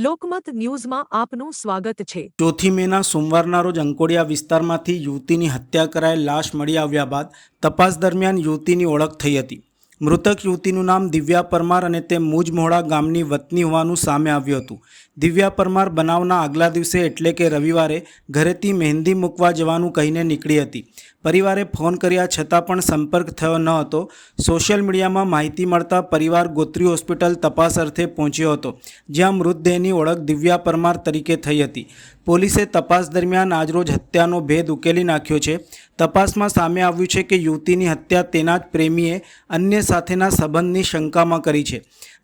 લોકમત ન્યૂઝમાં આપનું સ્વાગત છે। ચોથી મેના સોમવારના રોજ અંકોડિયા વિસ્તારમાંથી યુવતીની હત્યા કરાયેલ લાશ મળી આવ્યા બાદ તપાસ દરમિયાન યુવતીની ઓળખ થઈ હતી। મૃતક યુવતીનું નામ દિવ્યા પરમાર અને તે મુજમોડા ગામની વતની હોવાનું સામે આવ્યું હતું। દિવ્યા પરમાર બનાવના આગલા દિવસે એટલે કે રવિવારે ઘરેથી મહેંદી મૂકવા જવાનું કહીને નીકળી હતી। પરિવારે ફોન કર્યા છતાં પણ સંપર્ક થયો ન હતો। સોશિયલ મીડિયામાં માહિતી મળતા પરિવાર ગોત્રી હોસ્પિટલ તપાસ અર્થે પહોંચ્યો હતો, જ્યાં મૃતદેહની ઓળખ દિવ્યા પરમાર તરીકે થઈ હતી। પોલીસે તપાસ દરમિયાન આજરોજ હત્યાનો ભેદ ઉકેલી નાખ્યો છે। તપાસમાં સામે આવ્યું છે કે યુવતીની હત્યા તેના જ પ્રેમીએ અન્ય સાથેના સંબંધની શંકામાં કરી છે।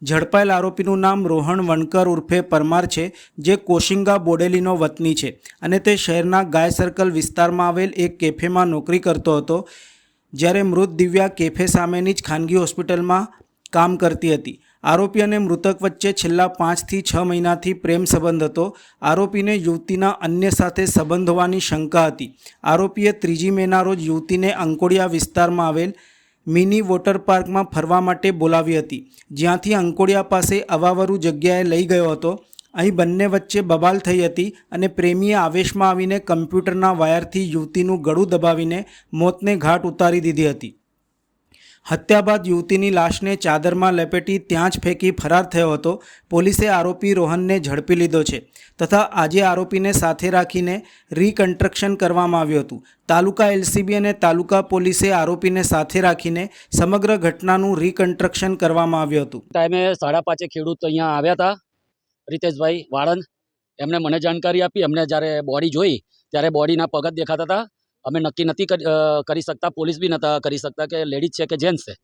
ઝડપાયેલ આરોપીનું નામ રોહન વણકર ઉર્ફે પરમાર છે, જે કોશિંગા બોડેલીનો વતની છે અને તે શહેરના ગાય સર્કલ વિસ્તારમાં આવેલ એક કેફેમાં નોકરી કરતો હતો, જ્યારે મૃત દિવ્યા કેફે સામેની જ ખાનગી હોસ્પિટલમાં કામ કરતી હતી। આરોપી અને મૃતક વચ્ચે છેલ્લા 5 થી 6 મહિનાથી પ્રેમ સંબંધ હતો। આરોપીને યુવતીના અન્ય સાથે સંબંધ હોવાની શંકા હતી। આરોપીએ 3 મેના રોજ યુવતીને અંકોડિયા વિસ્તારમાં આવેલ મિની વોટર પાર્કમાં ફરવા માટે બોલાવી હતી, જ્યાંથી અંકોડિયા પાસે અવાવરું જગ્યાએ લઈ ગયો હતો। અહીં બંને વચ્ચે બબાલ થઈ હતી અને પ્રેમીએ આવેશમાં આવીને કમ્પ્યુટરના વાયરથી યુવતીનું ગળું દબાવીને મોતને ઘાટ ઉતારી દીધી હતી। હત્યા બાદ યુવતીની લાશને ચાદરમાં લપેટી ત્યાં જ ફેંકી ફરાર થયો હતો। પોલીસે આરોપી રોહનને ઝડપી લીધો છે તથા આજે આરોપીને સાથે રાખીને રીકન્સ્ટ્રક્શન કરવામાં આવ્યું હતું। તાલુકા એલસીબી અને તાલુકા પોલીસે આરોપીને સાથે રાખીને સમગ્ર ઘટનાનું રીકન્સ્ટ્રક્શન કરવામાં આવ્યું હતું। ટાઈમે 5:30 ખેડૂત અહીંયા આવ્યા હતા, રીતેશભાઈ વાળંદ। એમણે મને જાણકારી આપી। એમને જ્યારે બોડી જોઈ ત્યારે બોડીના પગ જ દેખાતા હતા। અમે નક્કી નથી કરી શકતા, પોલીસ બી નહોતા કરી શકતા કે લેડીઝ છે કે જેન્ટ્સ છે।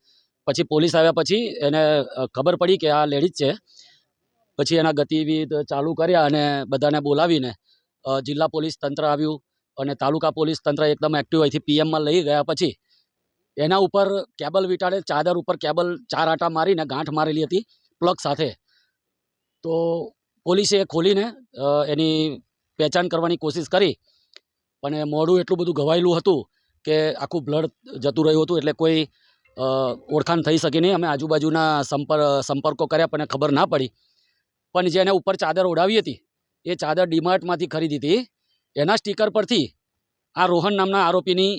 પછી પોલીસ આવ્યા પછી એને ખબર પડી કે આ લેડીઝ છે। પછી એના ગતિવિધિ ચાલુ કર્યા અને બધાને બોલાવીને જિલ્લા પોલીસ તંત્ર આવ્યું અને તાલુકા પોલીસ તંત્ર એકદમ એક્ટિવ અહીંથી પીએમમાં લઈ ગયા। પછી એના ઉપર કેબલ વીંટાળે, ચાદર ઉપર કેબલ 4 આંટા મારીને ગાંઠ મારેલી હતી પ્લગ સાથે। તો પોલીસે ખોલીને એની પહેચાન કરવાની કોશિશ કરી, પણ મોઢું એટલું બધું ઘવાયેલું હતું કે આખું બ્લડ જતું રહ્યું હતું, એટલે કોઈ ઓળખાણ થઈ શકી નહીં। અમે આજુબાજુના સંપર્કો કર્યા પણ ખબર ના પડી। પણ જેને ઉપર ચાદર ઓઢાવી હતી એ ચાદર ડીમાર્ટમાંથી ખરીદી હતી। એના સ્ટીકર પરથી આ રોહન નામના આરોપીની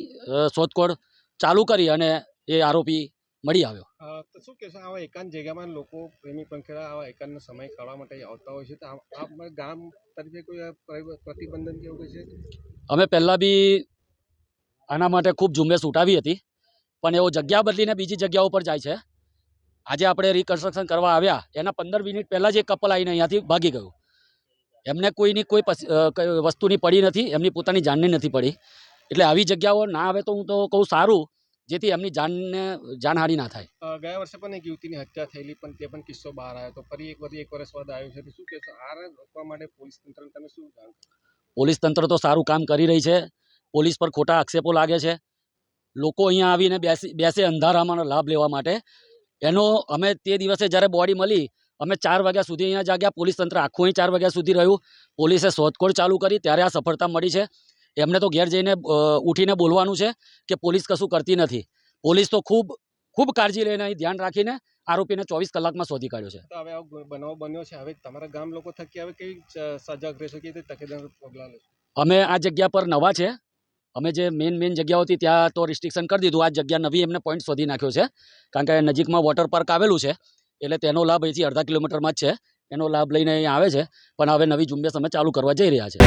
શોધખોળ ચાલુ કરી અને એ આરોપી મળી આવ્યો। તો શું કહેશો, આવા એકાંત જગ્યામાં લોકો પ્રેમી પંખેડા આવા એકાંતનો સમય કાઢવા માટે આવતા હોય છે, તો આ ગામ તરફે કોઈ પ્રતિબંધન કે એવું છે? અમે પહેલાં બી આના માટે ખૂબ ઝુંબેશ ઉઠાવી હતી, પણ એવો જગ્યા બદલીને બીજી જગ્યાઓ પર જાય છે। આજે આપણે રિકન્સ્ટ્રક્શન કરવા આવ્યા એના 15 મિનિટ પહેલાં જ એક કપલ આવીને અહીંયાથી ભાગી ગયું। એમને કોઈની કોઈ વસ્તુની પડી નથી, એમની પોતાની જાનની નથી પડી। એટલે આવી જગ્યાઓ ના આવે તો હું તો કહું સારું, જેથી એમની જાનહાનિ ના થાય। ગયા વર્ષે પણ એક યુવતીની હત્યા થયેલી, પણ તે પણ કિસ્સો બહાર આવ્યો તો ફરી એક વર્ષ બાદ આવ્યો છે, તો શું કહેશો આ રોકવા માટે પોલીસ તંત્ર તમે શું જાણ? પોલીસ તંત્ર તો સારું કામ કરી રહી છે। પોલીસ પર ખોટા આક્ષેપો લાગે છે। લોકો અહીંયા આવીને બેસે અંધારામાં લાભ લેવા માટે। એનો અમે તે દિવસે જ્યારે બોડી મળી અમે 4 વાગ્યા સુધી અહીંયા જાગ્યા। પોલીસ તંત્ર આખું અહીં 4 વાગ્યા સુધી રહ્યું। પોલીસે શોધખોળ ચાલુ કરી ત્યારે આ સફળતા મળી છે। એમને તો ઘેર જઈને ઉઠીને બોલવાનું છે કે પોલીસ કશું કરતી નથી। પોલીસ તો ખૂબ કાળજી લઈને અહીં ધ્યાન રાખીને આરોપીને 24 કલાકમાં શોધી કાઢ્યો છે। તો હવે આવો બનાવ બન્યો છે, હવે તમારા ગામ લોકો થકી હવે કેવી સજાગ રહેશો, કે તકેદારી પગલાં લેશો? અમે આ જગ્યા પર નવા છે। અમે જે મેઇન જગ્યાઓ હતી ત્યાં તો રિસ્ટ્રિક્શન કરી દીધું। આ જગ્યા નવી એમને પોઈન્ટ શોધી નાખ્યો છે, કારણ કે નજીકમાં વોટર પાર્ક આવેલું છે, એટલે તેનો લાભ અહીંથી અડધા કિલોમીટરમાં જ છે। એનો લાભ લઈને અહીં આવે છે, પણ હવે નવી ઝુંબેશ અમે ચાલુ કરવા જઈ રહ્યા છે।